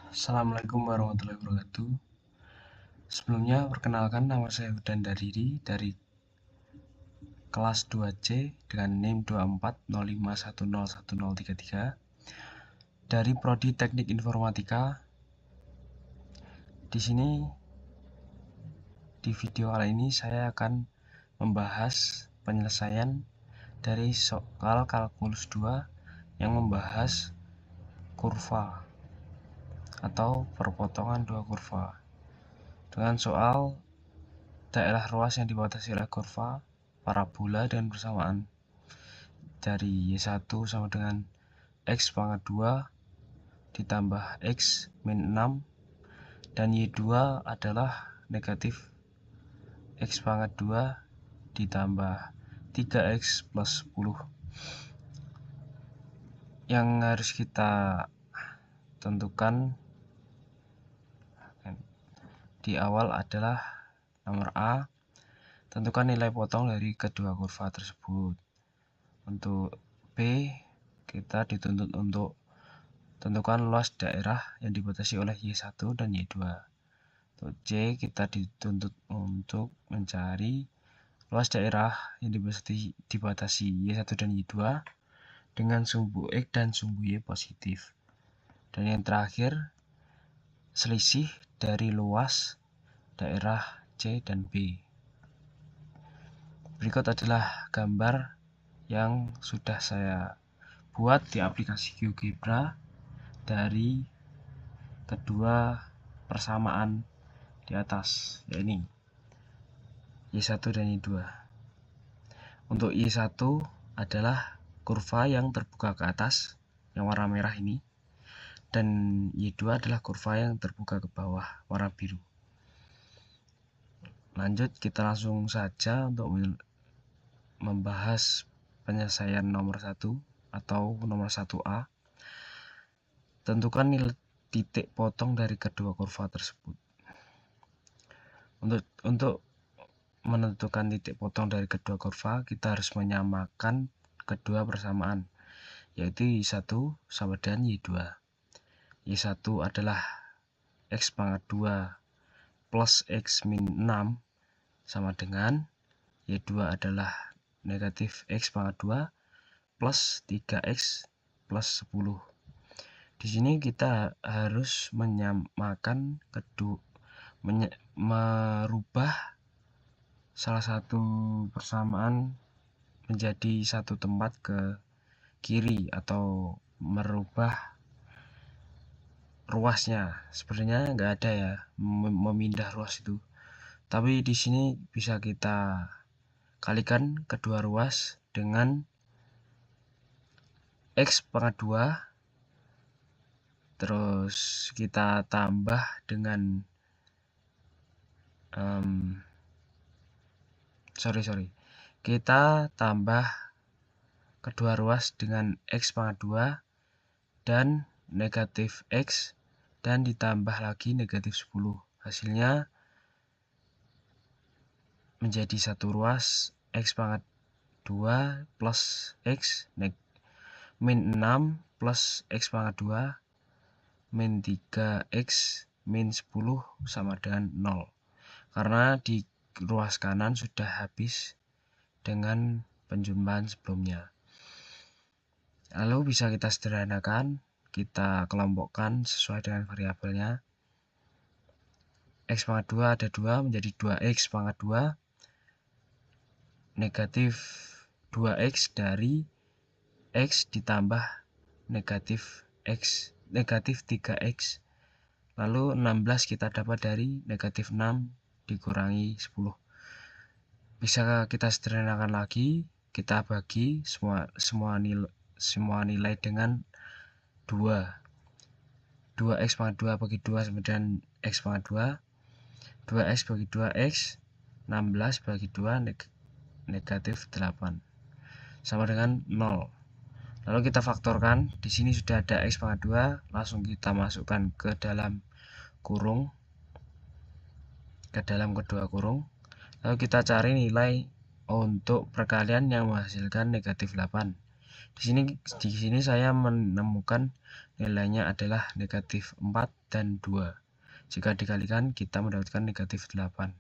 Assalamualaikum warahmatullahi wabarakatuh. Sebelumnya perkenalkan, nama saya Hudan Dariri dari kelas 2C dengan NIM 2405101033 dari Prodi Teknik Informatika. Di sini di video kali ini saya akan membahas penyelesaian dari soal kalkulus 2 yang membahas kurva atau perpotongan dua kurva dengan soal daerah ruas yang dibatasi oleh kurva parabola dan persamaan dari Y1 sama dengan X pangkat 2 ditambah X min 6 dan Y2 adalah negatif X pangkat 2 ditambah 3X plus 10. Yang harus kita tentukan di awal adalah nomor A, tentukan nilai potong dari kedua kurva tersebut. Untuk B, kita dituntut untuk tentukan luas daerah yang dibatasi oleh Y1 dan Y2. Untuk C, kita dituntut untuk mencari luas daerah yang dibatasi Y1 dan Y2 dengan sumbu X dan sumbu Y positif. Dan yang terakhir, selisih dari luas daerah C dan B. Berikut adalah gambar yang sudah saya buat di aplikasi GeoGebra dari kedua persamaan di atas, yaitu Y1 dan Y2. Untuk Y1 adalah kurva yang terbuka ke atas, yang warna merah ini, dan Y2 adalah kurva yang terbuka ke bawah, warna biru. Lanjut, kita langsung saja untuk membahas penyelesaian nomor 1 atau nomor 1A. Tentukan nilai titik potong dari kedua kurva tersebut. Untuk menentukan titik potong dari kedua kurva, kita harus menyamakan kedua persamaan, yaitu Y1 sama dengan Y2. Y1 adalah X pangkat 2 plus X min 6 sama dengan Y2 adalah negatif X pangkat 2 plus 3X plus 10. Di sini kita harus menyamakan merubah salah satu persamaan menjadi satu tempat ke kiri atau merubah ruasnya. Sebenarnya nggak ada ya memindah ruas itu, tapi di sini bisa kita kalikan kedua ruas dengan X pangkat 2, terus kita tambah dengan kita tambah kedua ruas dengan X pangkat 2 dan negatif X dan ditambah lagi negatif 10. Hasilnya menjadi satu ruas X pangkat 2 plus X min 6 plus X pangkat 2 min 3X min 10 sama dengan 0. Karena di ruas kanan sudah habis dengan penjumlahan sebelumnya. Lalu bisa kita sederhanakan, kita kelompokkan sesuai dengan variabelnya. X pangkat 2 ada 2 menjadi 2X pangkat 2 negatif 2X dari X ditambah negatif X negatif 3X, lalu 16 kita dapat dari negatif 6 dikurangi 10. Bisa kita sederhanakan lagi, kita bagi semua nilai dengan 2. 2X pangkat 2 bagi 2 sama dengan X pangkat 2. 2X bagi 2X, 16 bagi 2 negatif 8 sama dengan 0. Lalu kita faktorkan, di sini sudah ada X pangkat 2, langsung kita masukkan ke dalam kurung, ke dalam kedua kurung. Lalu kita cari nilai untuk perkalian yang menghasilkan negatif 8. Di sini saya menemukan nilainya adalah negatif 4 dan 2. Jika dikalikan, kita mendapatkan negatif 8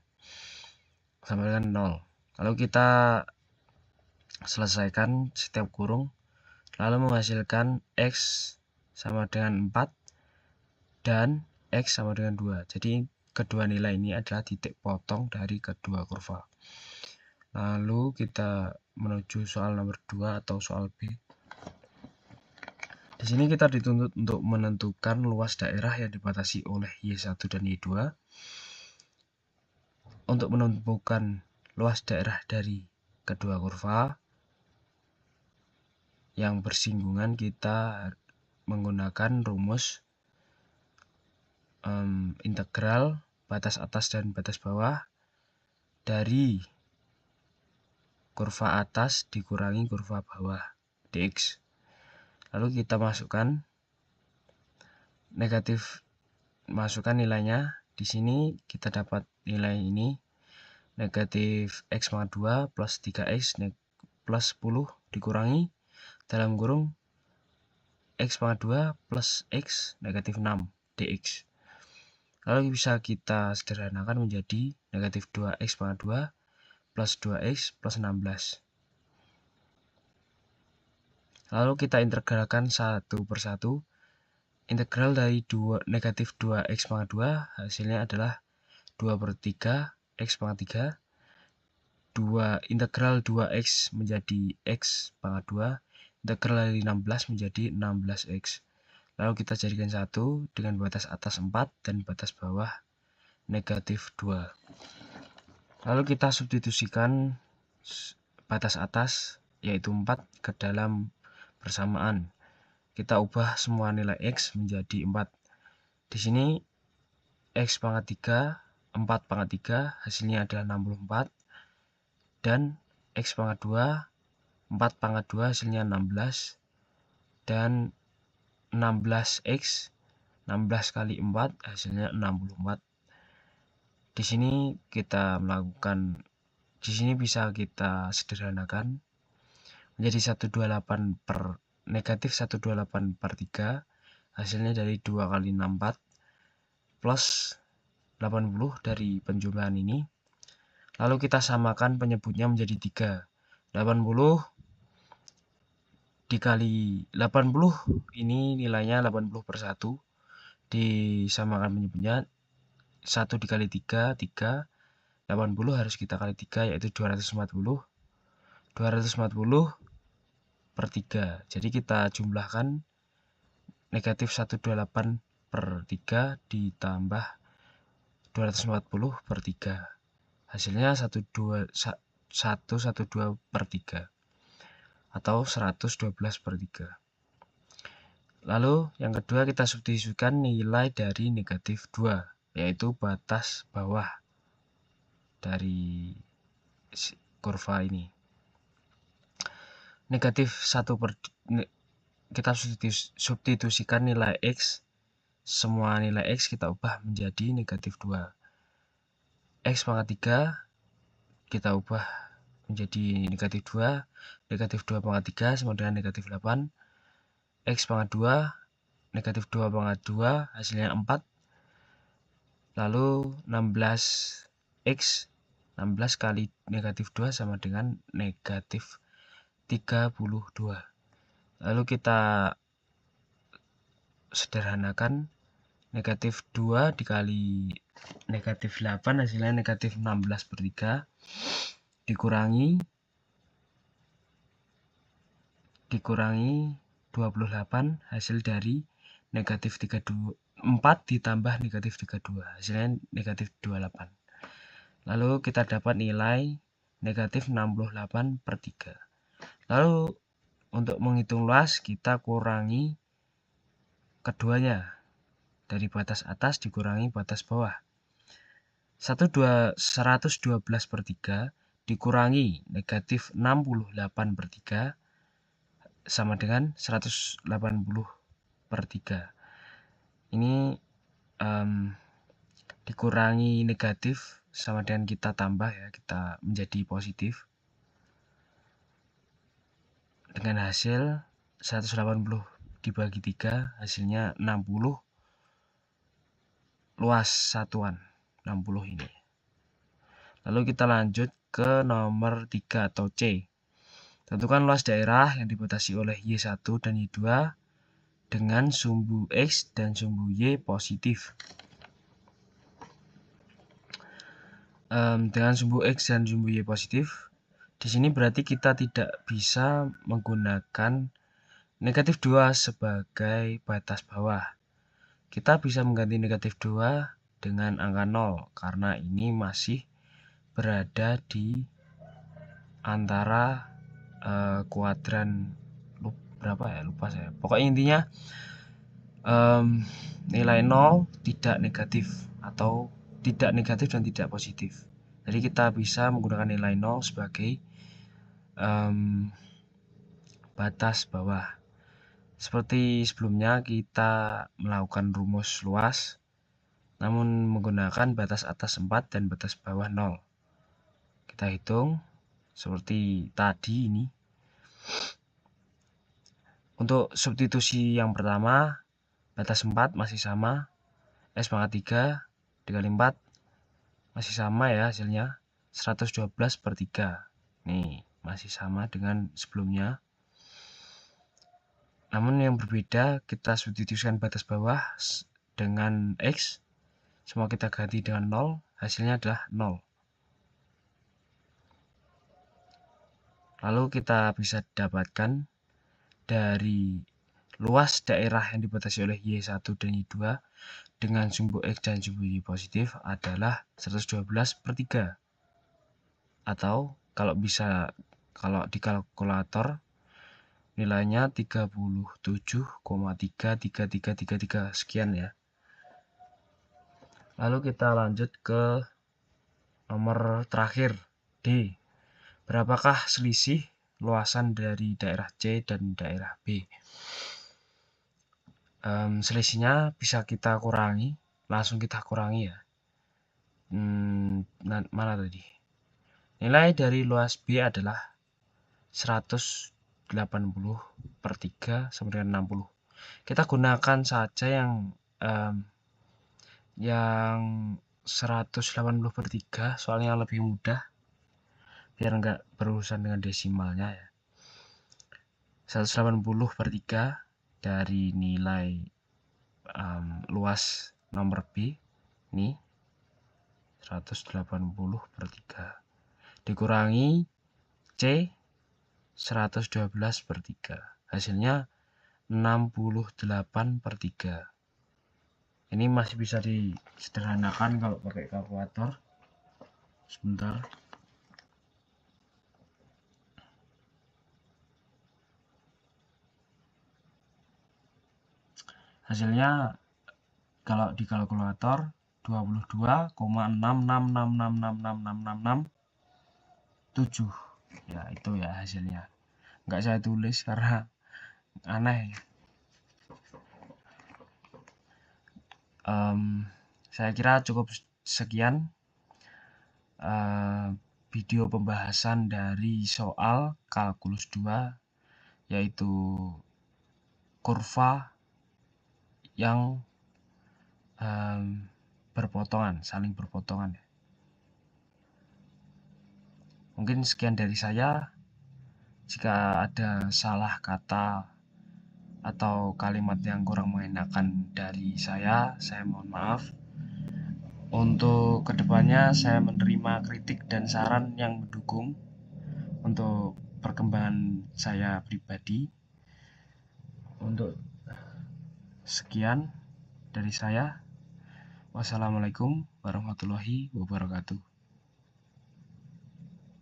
sama dengan 0. Lalu kita selesaikan setiap kurung, lalu menghasilkan X sama dengan 4 dan X sama dengan 2. Jadi kedua nilai ini adalah titik potong dari kedua kurva. Lalu kita menuju soal nomor 2 atau soal B. Di sini kita dituntut untuk menentukan luas daerah yang dibatasi oleh Y1 dan Y2. Untuk menentukan luas daerah dari kedua kurva yang bersinggungan, kita menggunakan rumus integral batas atas dan batas bawah dari kurva atas dikurangi kurva bawah dx. Lalu kita masukkan nilainya. Di sini kita dapat nilai ini negatif x pangkat 2 plus 3x plus 10 dikurangi dalam kurung x pangkat 2 plus x negatif 6 dx. Lalu bisa kita sederhanakan menjadi negatif 2x pangkat 2 plus 2x plus 16. Lalu kita integralkan satu persatu. Integral dari negatif 2x pangkat 2 hasilnya adalah 2/3 x pangkat 3. Integral 2x menjadi x pangkat 2. Integral dari 16 menjadi 16x. Lalu kita jadikan satu dengan batas atas 4 dan batas bawah negatif 2. Lalu kita substitusikan batas atas yaitu 4 ke dalam persamaan. Kita ubah semua nilai x menjadi 4. Di sini x pangkat 3, 4 pangkat 3 hasilnya adalah 64. Dan x pangkat 2, 4 pangkat 2 hasilnya 16. Dan 16x, 16 kali 4 hasilnya 64. Di sini bisa kita sederhanakan menjadi 128 per negatif 128/3 hasilnya dari 2 kali 64 plus 80 dari penjumlahan ini. Lalu kita samakan penyebutnya menjadi 3. 80 dikali 80 ini nilainya 80/1. Disamakan penyebutnya 1 dikali 3, 3. 80 harus kita kali 3 yaitu 240. 240/3. Jadi kita jumlahkan negatif 128/3 ditambah 240/3. Hasilnya 112/3 atau 112/3. Lalu yang kedua kita substitusikan nilai dari negatif 2 yaitu batas bawah dari kurva ini. Negatif 1 kita substitusikan nilai x. Semua nilai x kita ubah menjadi negatif 2. X pangkat 3 kita ubah menjadi negatif 2. Negatif 2 pangkat 3 sama dengan negatif 8. X pangkat 2, negatif 2 pangkat 2 hasilnya 4. Lalu 16x, 16 kali negatif 2 sama dengan negatif 32. Lalu kita sederhanakan negatif 2 dikali negatif 8 hasilnya negatif 16/3 dikurangi 28 hasil dari negatif 32, 4 ditambah negatif 32 hasilnya negatif 28. Lalu kita dapat nilai negatif 68/3. Lalu untuk menghitung luas kita kurangi keduanya. Dari batas atas dikurangi batas bawah. 112/3 dikurangi negatif 68/3 sama dengan 180/3. Ini dikurangi negatif sama dengan kita tambah ya, kita menjadi positif. Dengan hasil 180 dibagi 3 hasilnya 60 luas satuan 60 ini. Lalu kita lanjut ke nomor 3 atau C. Tentukan luas daerah yang dibatasi oleh Y1 dan Y2 dengan sumbu X dan sumbu Y positif. Dengan sumbu X dan sumbu Y positif, di sini berarti kita tidak bisa menggunakan negatif 2 sebagai batas bawah. Kita bisa mengganti negatif 2 dengan angka 0 karena ini masih berada di antara kuadran berapa ya, lupa saya. Pokoknya intinya nilai 0 tidak negatif atau tidak negatif dan tidak positif. Jadi kita bisa menggunakan nilai 0 sebagai batas bawah. Seperti sebelumnya kita melakukan rumus luas namun menggunakan batas atas 4 dan batas bawah 0. Kita hitung seperti tadi ini. Untuk substitusi yang pertama, batas 4 masih sama, S pangkat 3 dikali 4 masih sama ya hasilnya, 112/3. Nih, masih sama dengan sebelumnya. Namun yang berbeda, kita substitusikan batas bawah dengan X, semua kita ganti dengan 0, hasilnya adalah 0. Lalu kita bisa dapatkan dari luas daerah yang dibatasi oleh Y1 dan Y2 dengan sumbu X dan sumbu Y positif adalah 112/3. Atau kalau di kalkulator nilainya 37,33333 sekian ya. Lalu kita lanjut ke nomor terakhir, D. Berapakah selisih luasan dari daerah C dan daerah B? Selisihnya bisa kita kurangi, langsung kita kurangi ya. Mana tadi? Nilai dari luas B adalah 180/3 sama dengan 60. Kita gunakan saja yang 180/3 soalnya lebih mudah biar enggak berurusan dengan desimalnya ya. 180/3 dari nilai luas nomor B ini 180/3 dikurangi C 112/3, hasilnya 68/3. Ini masih bisa disederhanakan kalau pakai kalkulator. Sebentar. Hasilnya kalau di kalkulator 22,666666667. Ya, itu ya hasilnya. Enggak saya tulis karena aneh. Saya kira cukup sekian video pembahasan dari soal kalkulus 2, yaitu kurva yang berpotongan, saling berpotongan. Mungkin sekian dari saya. Jika ada salah kata atau kalimat yang kurang mengenakan dari saya mohon maaf. Untuk kedepannya saya menerima kritik dan saran yang mendukung untuk perkembangan saya pribadi. Untuk sekian dari saya. Wassalamualaikum warahmatullahi wabarakatuh.